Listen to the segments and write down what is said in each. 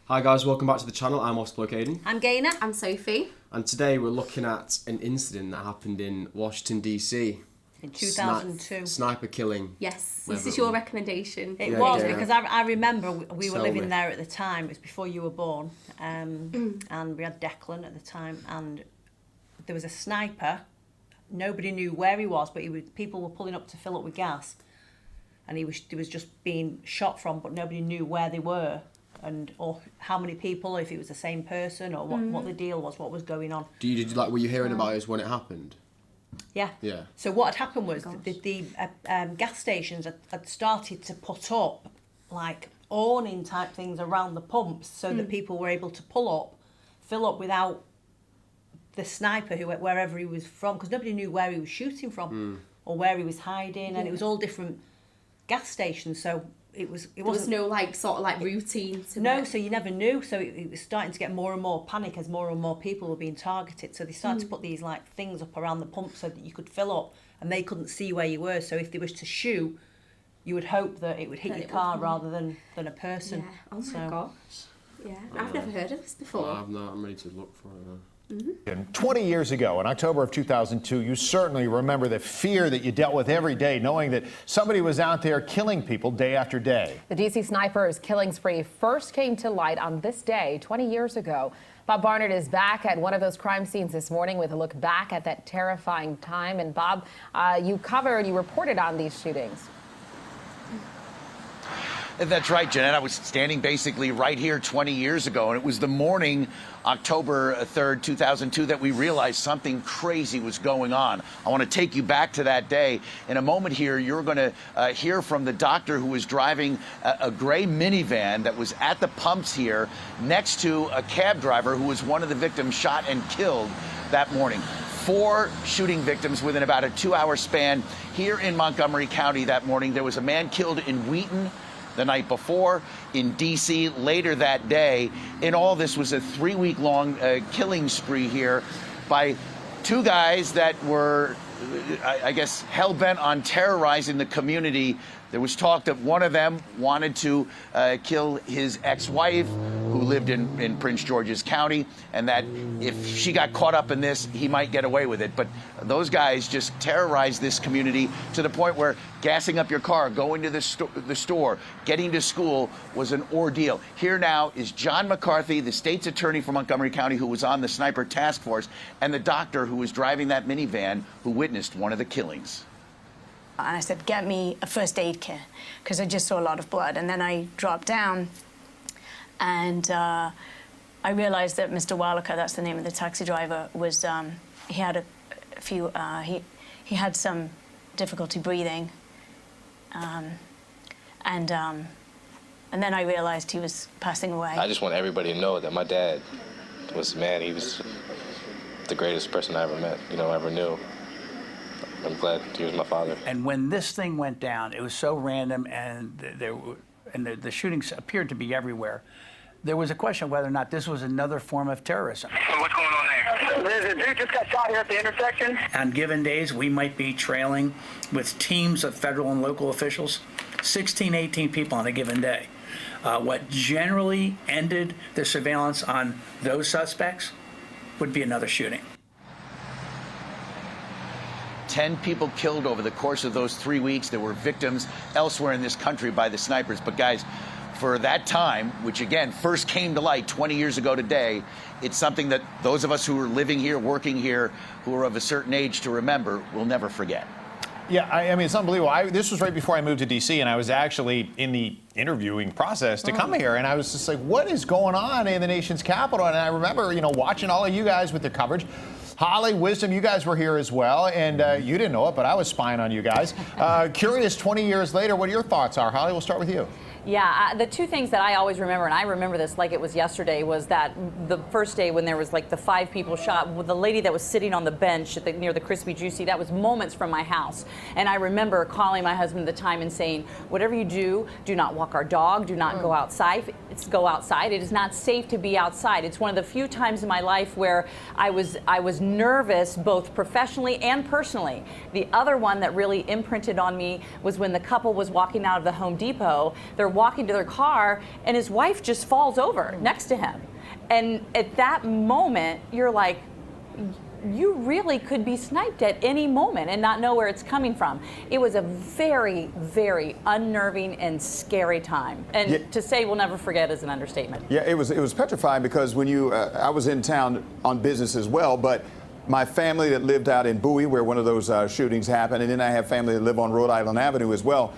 Hi guys, welcome back to the channel. I'm Aidan. I'm Gaynor. I'm Sophie. And today we're looking at an incident that happened in Washington DC. In 2002. Sniper killing. Yes, this is your recommendation. It was, because I remember we were living there at the time. It was before you were born. And we had Declan at the time. And there was a sniper. Nobody knew where he was, but people were pulling up to fill up with gas. And he was just being shot from, but nobody knew where they were. Or how many people, if it was the same person, or what the deal was, what was going on. Were you hearing about it when it happened? Yeah. Yeah. So what had happened was the gas stations had started to put up like awning type things around the pumps so that people were able to fill up without the sniper wherever he was from, because nobody knew where he was shooting from or where he was hiding, and it was all different gas stations. So there was no routine to no, so you never knew. So it was starting to get more and more panic as more and more people were being targeted. So they started to put these like things up around the pump so that you could fill up and they couldn't see where you were. So if they was to shoot, you would hope that it would hit your car rather than a person. Yeah. Oh my gosh. Yeah, I've never heard of this before. No, I've not. I'm ready to look for it now. 20 years ago, in October of 2002, you certainly remember the fear that you dealt with every day, knowing that somebody was out there killing people day after day. The D.C. sniper's killing spree first came to light on this day 20 years ago. Bob Barnard is back at one of those crime scenes this morning with a look back at that terrifying time. And Bob, you reported on these shootings. That's right, Jeanette. I was standing basically right here 20 years ago, and it was the morning, October 3rd, 2002, that we realized something crazy was going on. I want to take you back to that day. In a moment here, you're going to hear from the doctor who was driving a gray minivan that was at the pumps here next to a cab driver who was one of the victims shot and killed that morning. 4 shooting victims within about a 2-hour span here in Montgomery County that morning. There was a man killed in Wheaton the night before, in D.C. later that day. In all, this was a 3-week-long killing spree here by 2 guys that were, I guess, hell-bent on terrorizing the community. There was talk that one of them wanted to kill his ex-wife, who lived in Prince George's County, and that if she got caught up in this, he might get away with it. But those guys just terrorized this community to the point where gassing up your car, going to the store, getting to school was an ordeal. Here now is John McCarthy, the state's attorney for Montgomery County, who was on the sniper task force, and the doctor who was driving that minivan who witnessed one of the killings. And I said, get me a first aid kit, because I just saw a lot of blood. And then I dropped down, and I realized that Mr. Wallaker, that's the name of the taxi driver, was, he had a few, he had some difficulty breathing. And then I realized he was passing away. I just want everybody to know that my dad was, man, he was the greatest person I ever met, ever knew. I'm glad he was my father. And when this thing went down, it was so random, and the shootings appeared to be everywhere. There was a question of whether or not this was another form of terrorism. What's going on there? There's a dude just got shot here at the intersection. On given days, we might be trailing with teams of federal and local officials, 16, 18 people on a given day. What generally ended the surveillance on those suspects would be another shooting. 10 people killed over the course of those 3 weeks. There were victims elsewhere in this country by the snipers. But guys, for that time, which again first came to light 20 years ago today, it's something that those of us who are living here, working here, who are of a certain age to remember, will never forget. Yeah, I mean, it's unbelievable. This was right before I moved to D.C., and I was actually in the interviewing process to come here, and I was just like, what is going on in the nation's capital? And I remember, watching all of you guys with the coverage. Holly, Wisdom, you guys were here as well, and you didn't know it, but I was spying on you guys. Curious, 20 years later, what your thoughts are. Holly, we'll start with you. Yeah, the 2 things that I always remember, and I remember this like it was yesterday, was that the first day when there was like the 5 people shot, with the lady that was sitting on the bench at near the Crispy Juicy, that was moments from my house. And I remember calling my husband at the time and saying, whatever you do not walk our dog, do not go outside. Go outside. It is not safe to be outside. It's one of the few times in my life where I was nervous, both professionally and personally. The other one that really imprinted on me was when the couple was walking out of the Home Depot. Their walking to their car, and his wife just falls over next to him. And at that moment, you're like, you really could be sniped at any moment and not know where it's coming from. It was a very, very unnerving and scary time. And to say we'll never forget is an understatement. Yeah, it was petrifying because when I was in town on business as well, but my family that lived out in Bowie, where one of those shootings happened, and then I have family that live on Rhode Island Avenue as well.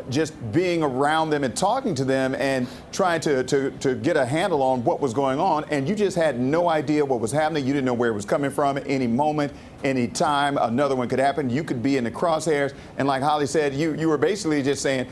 Just being around them and talking to them and trying to get a handle on what was going on, and you just had no idea what was happening. You didn't know where it was coming from. Any moment, any time, another one could happen. You could be in the crosshairs, and like Holly said, you were basically just saying,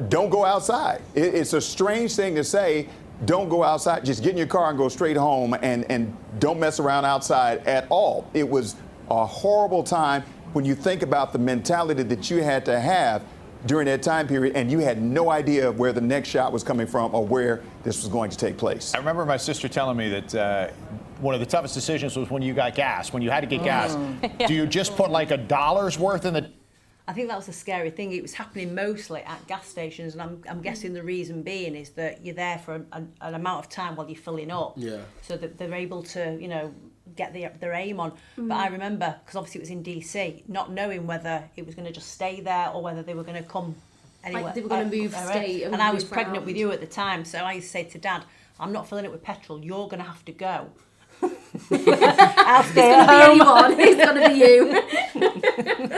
don't go outside. It's a strange thing to say. Don't go outside. Just get in your car and go straight home, and don't mess around outside at all. It was a horrible time when you think about the mentality that you had to have during that time period, and you had no idea where the next shot was coming from or where this was going to take place. I remember my sister telling me that one of the toughest decisions was when you got gas, when you had to get gas. Do you just put like $1 worth in the... I think that was the scary thing. It was happening mostly at gas stations, and I'm guessing the reason being is that you're there for an amount of time while you're filling up. Yeah. So that they're able to, get their aim on. But I remember, because obviously it was in DC, not knowing whether it was going to just stay there or whether they were going to come anywhere. Like they were going to move state. And I was pregnant with you at the time, so I used to say to Dad, I'm not filling it with petrol, you're going to have to go. I'll stay at home. It's going to be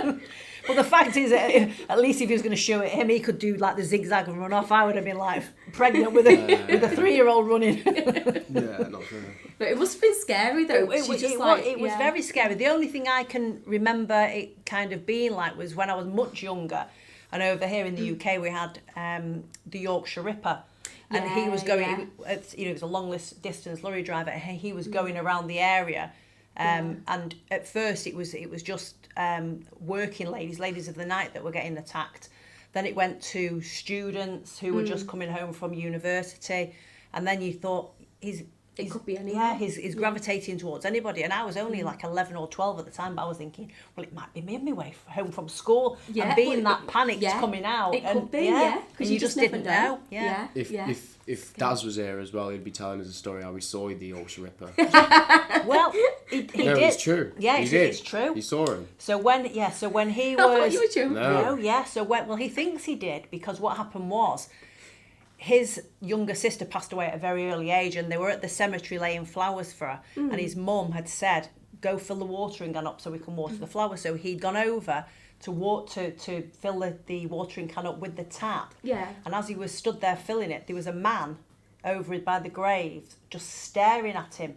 you. Well, the fact is, at least if he was going to show it him, he could do like the zigzag and run off. I would have been like pregnant with a 3-year-old running. Yeah, not sure. But it must have been scary though. It was very scary. The only thing I can remember it kind of being like was when I was much younger, and over here in the UK we had the Yorkshire Ripper. And he was going, he was a long distance lorry driver, and he was going around the area. And at first it was just working ladies of the night that were getting attacked. Then it went to students who were just coming home from university, and then you thought it could be anyone. Yeah, he's gravitating towards anybody. And I was only like 11 or 12 at the time, but I was thinking, well, it might be me on my way home from school, and being that panicked coming out. It could be, because you just didn't know. If Daz was here as well, he'd be telling us a story how he saw the Yorkshire Ripper. Well, he did. It's true. Yeah, it's true. He saw him. So when he was, I thought you were joking. No. So he thinks he did, because what happened was, his younger sister passed away at a very early age, and they were at the cemetery laying flowers for her, and his mum had said, go fill the watering can up so we can water the flowers. So he'd gone over to fill the watering can up with the tap. Yeah. And as he was stood there filling it, there was a man over by the grave just staring at him.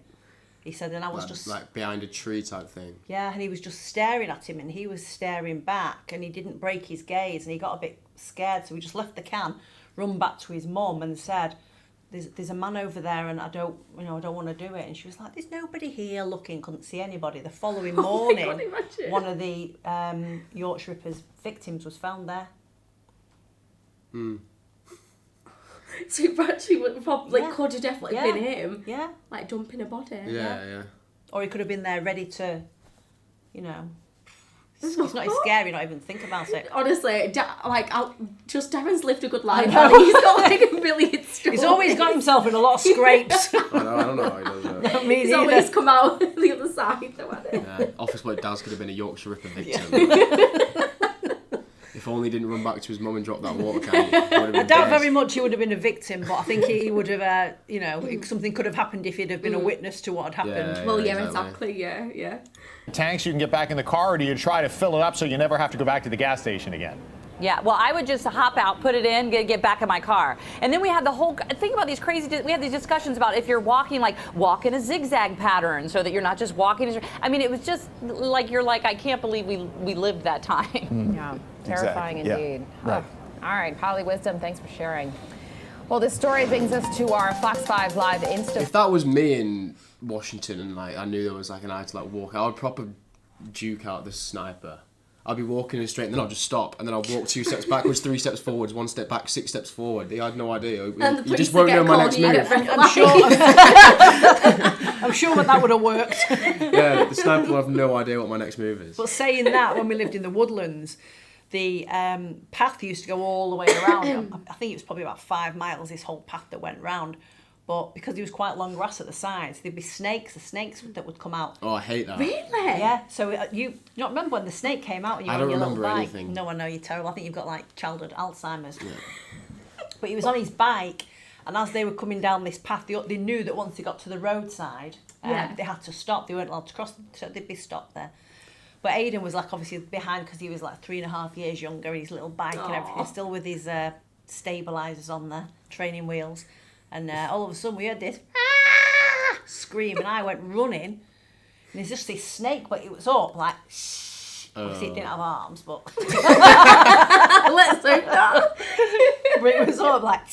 He said, and I was just... Like behind a tree type thing. Yeah, and he was just staring at him, and he was staring back, and he didn't break his gaze, and he got a bit scared, so he just left the can, run back to his mum and said, there's a man over there, and I don't want to do it. And she was like, there's nobody here looking, couldn't see anybody. The following morning, one of the Yorkshire Ripper's victims was found there. So it actually would probably could have definitely been him. Yeah. Like dumping a body. Yeah. Or he could have been there ready to, It's not scary, not even think about it. Honestly, Darren's lived a good life. He's got like a million stories. He's always got himself in a lot of scrapes. I don't know how he does that. Not me He's neither. always come out the other side, though, hasn't he? Yeah, Office Boy Daz could have been a Yorkshire Ripper victim. If only he didn't run back to his mum and drop that water can. I doubt very much he would have been a victim, but I think he would have, something could have happened if he'd have been a witness to what had happened. Exactly. Yeah. Tanks you can get back in the car, or do you try to fill it up so you never have to go back to the gas station again? Yeah, well, I would just hop out, put it in, get back in my car. And then we had the whole, think about these we had these discussions about if you're walking, walk in a zigzag pattern so that you're not just walking. I mean, it was just I can't believe we lived that time. Yeah, terrifying indeed. Yeah. Right. All right, Holly Wisdom, thanks for sharing. Well, this story brings us to our Fox 5 Live Insta. If that was me in Washington and I knew there was an eye to walk, I would proper duke out the sniper. I'll be walking in straight, and then I'll just stop, and then I'll walk 2 steps backwards, 3 steps forwards, 1 step back, 6 steps forward. I had no idea. You just won't know my next move. I'm sure that would have worked. Yeah, the sniper will have no idea what my next move is. But saying that, when we lived in the woodlands, the path used to go all the way around. I think it was probably about 5 miles, this whole path that went round. But because there was quite long grass at the sides, there'd be snakes that would come out. Oh, I hate that. Really? Yeah, so you don't remember when the snake came out and you were on your little bike? Anything. No, I know, you're terrible. I think you've got like childhood Alzheimer's. Yeah. But he was on his bike, and as they were coming down this path, they knew that once they got to the roadside, they had to stop. They weren't allowed to cross, so they'd be stopped there. But Aidan was like obviously behind because he was like 3.5 years younger, his little bike and everything, still with his stabilisers on the training wheels. And all of a sudden we heard this scream, and I went running. And there's just this snake, but it was up like. Obviously, it didn't have arms, but. Let's hope not. But it was up like.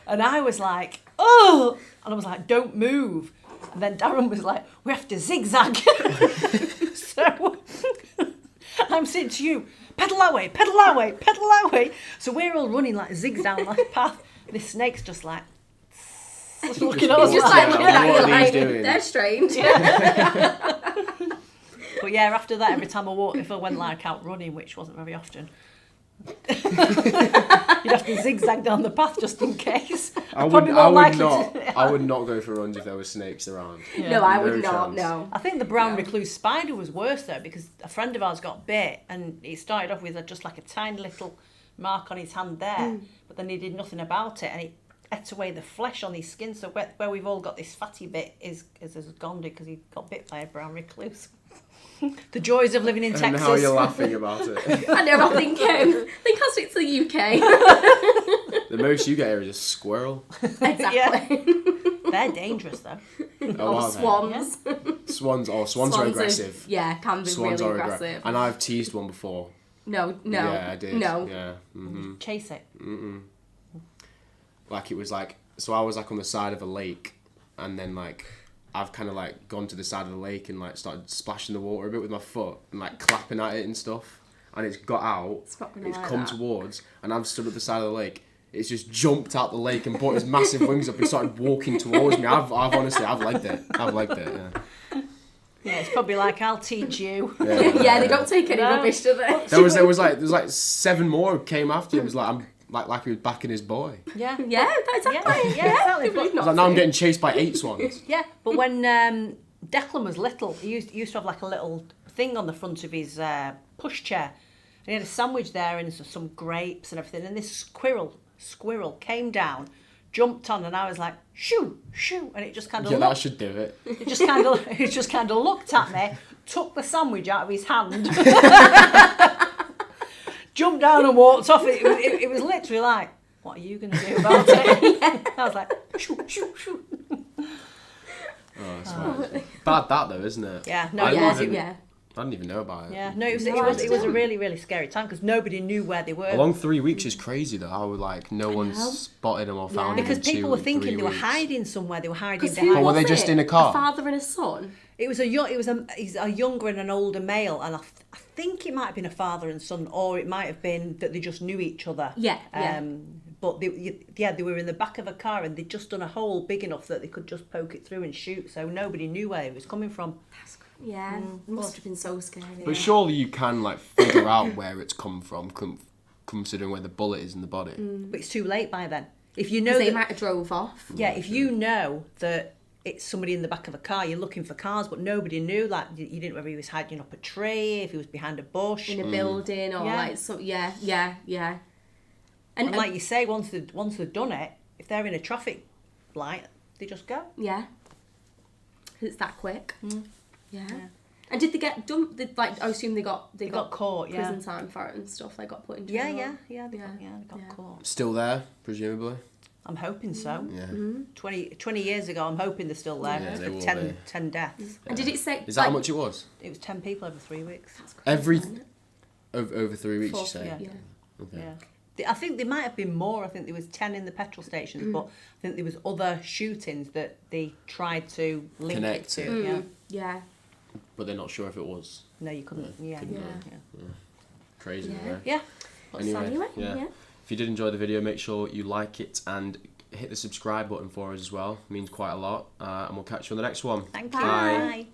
And I was like, oh! And I was like, don't move. And then Darren was like, we have to zigzag. So I'm saying to you, pedal that way, pedal that way, pedal that way. So we're all running like zig down that path. This snake's just like looking at us. Just like looking at you like, doing? they're strange. But yeah, after that, every time if I went like out running, which wasn't very often, you'd have to zigzag down the path just in case. I would not go for runs if there were snakes around. Yeah. No, I would not. chance. No. I think the brown recluse spider was worse though, because a friend of ours got bit, and it started off with just like a tiny little mark on his hand there, but then he did nothing about it, and it ate away the flesh on his skin. So where we've all got this fatty bit is gone because he got bit by a brown recluse. The joys of living in Texas. And how you're laughing about it. I know. I think I'll stick to the UK. The most you get here is a squirrel. Exactly. Yeah. They're dangerous though. Or swans. Yeah. Swans are aggressive. Can be Swans really are aggressive. And I've teased one before. No. Yeah, I did. No. Yeah. Mm-hmm. Chase it. Mm-mm. Like it was like, so I was like on the side of a lake, and then like I've kind of like gone to the side of the lake and like started splashing the water a bit with my foot and like clapping at it and stuff, and it's got out. It's come towards, and I've stood at the side of the lake. It's just jumped out the lake and brought its massive wings up and started walking towards me. I've honestly legged it. Yeah. Yeah, it's probably like, I'll teach you. Yeah, they don't take any rubbish, do they? There was like 7 more who came after him. It was like I'm like he was backing his boy. Yeah. Yeah, exactly. Yeah, exactly. It was like, now I'm getting chased by 8 swans. Yeah, but when Declan was little, he used to have like a little thing on the front of his pushchair, and he had a sandwich there and some grapes and everything. And this squirrel came down, jumped on, and I was like, shoo, shoo, and it just kind of that should do it. It just kind of looked at me, took the sandwich out of his hand, jumped down and walked off. It was literally like, what are you going to do about it? I was like, shoo, shoo, shoo. Oh, that's bad that though, isn't it? Yeah, no, I didn't even know about it. Yeah, no, it was a really, really scary time because nobody knew where they were. A long 3 weeks is crazy though. How like no one's spotted them or found them. Because people were thinking they were hiding somewhere. They were hiding behind. Or were they just in a car? A father and a son. He's a younger and an older male, and I think it might have been a father and son, or it might have been that they just knew each other. Yeah. But they were in the back of a car, and they'd just done a hole big enough that they could just poke it through and shoot. So nobody knew where it was coming from. Yeah, it must have been so scary. But surely you can like figure out where it's come from, considering where the bullet is in the body. But it's too late by then. If you know they might have drove off. Yeah, if you know that it's somebody in the back of a car, you're looking for cars, but nobody knew. Like you didn't know whether he was hiding up a tree, if he was behind a bush, in a building, or like so. Yeah. And like you say, once they've done it, if they're in a traffic light, they just go. Yeah. It's that quick. Yeah. And did they get dumped? I assume they got caught. Prison time for it and stuff. They got put in jail. They got caught. Still there, presumably. I'm hoping so. Yeah. 20 years ago, I'm hoping they're still there. Yeah, they will 10 deaths. Yeah. And did it say? Is that how much it was? It was 10 people over 3 weeks. Over 3 weeks, you say? Yeah. Okay. Yeah. I think there might have been more. I think there was 10 in the petrol stations, but I think there was other shootings that they tried to link Connect it to. Yeah. But they're not sure if it was. No, you couldn't. Yeah. Crazy. Yeah. Anyway, if you did enjoy the video, make sure you like it and hit the subscribe button for us as well. It means quite a lot. And we'll catch you on the next one. Thank you. Bye. Bye.